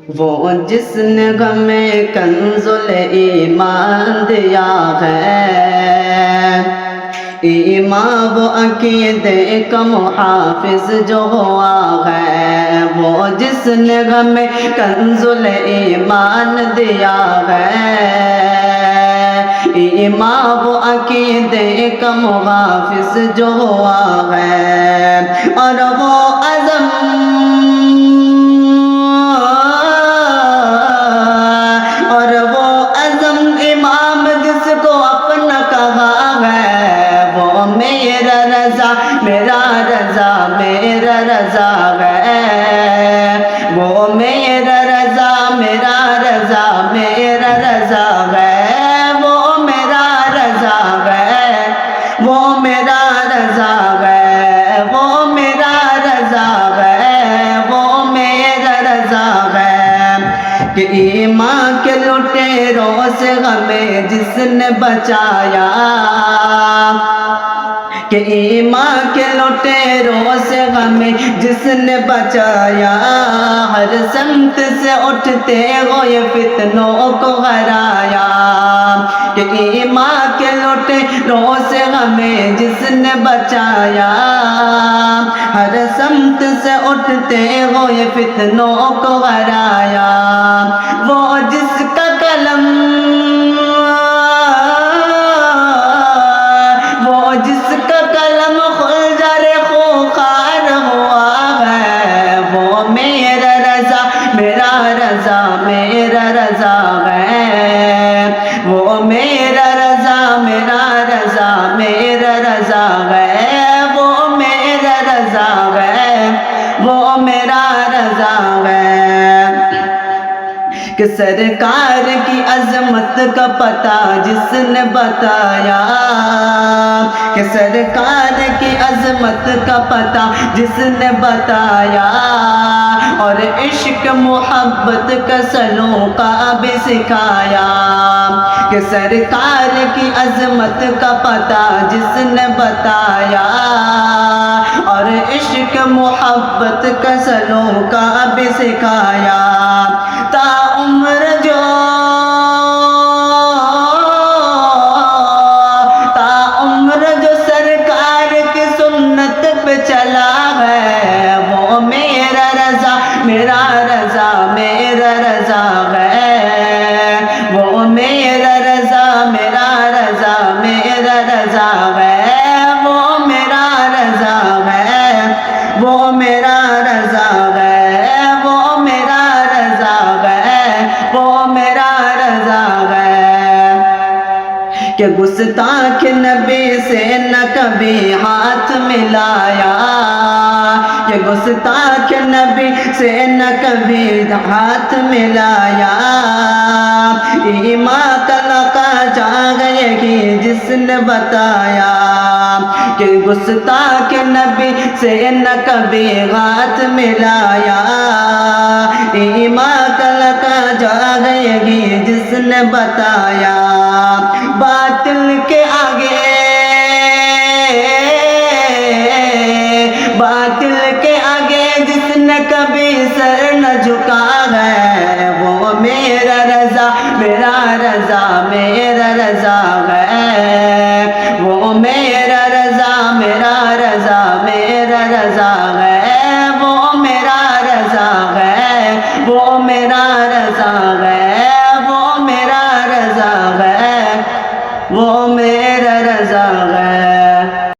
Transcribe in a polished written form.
وہ جس نے ہمیں کنزُل ایمان دیا ہے، ایمان وہ عقیدے کا محافظ جو ہوا ہے، وہ جس نے ہمیں کنزُل ایمان دیا ہے، ایمان وہ عقیدے کا محافظ جو ہوا ہے، اور وہ عزم امام جس کو اپنا کہا ہے، وہ میرا رضا میرا رضا میرا رضا ہے، وہ میرا رضا میرا رضا میرا رضا ہے، وہ میرا رضا ہے، وہ میرا رضا ہے، وہ میرا رضا ہے، وہ میرا رضا ہے، کہ ایمان کے لٹیروں سے ہمیں جس نے بچایا، کہ ایمان کے لٹیروں سے ہمیں جس نے بچایا، ہر سمت سے اٹھتے ہوئے فتنوں کو ہرایا، کہ ایمان کے لٹیروں سے ہمیں جس نے بچایا، ہر سمت سے اٹھتے ہوئے فتنوں کو ہرایا، وہ جس کا قلم خنجر خوخار ہوا ہے، وہ میرا رضا میرا رضا میرا رضا ہے، وہ میرا رضا میرا رضا میرا رضا ہے، وہ میرا رضا ہے، وہ میرا رضا ہے، کہ سرکار کی عظمت کا پتہ جس نے بتایا، کہ سرکار کی عظمت کا پتہ جس نے بتایا، اور عشق محبت کا سلوکہ بھی سکھایا، کہ سرکار کی عظمت کا پتہ جس نے بتایا، اور عشق محبت کا سلوکہ بھی سکھایا، تا عمر جو سرکار کی سنت پہ چلا ہے، وہ میرا رضا میرا رضا میرا رضا ہے، وہ میرا رضا میرا رضا میرا رضا ہے، وہ میرا رضا ہے، وہ میرا رضا ہے، وہ میرا رضا ہے، وہ میرا رضا ہے، کہ گستاخ نبی سے نہ کبھی ہاتھ ملایا، کہ گستاخ نبی سے نہ کبھی ہاتھ ملایا، ایمان کا لقا جاگے گی جس نے بتایا، کہ گستاخ نبی سے نہ کبھی ہاتھ ملایا، ایمان کا لقا جاگے گی جس نے بتایا، باطل کے آگے جس نے کبھی سر نہ جھکا ہے، وہ میرا رضا میرا رضا میرا رضا ہے، وہ میرا رضا میرا رضا میرا رضا ہے، وہ میرا رضا ہے، وہ میرا رضا ہے، وہ میرا رضا ہے، وہ میرا رضا ہے۔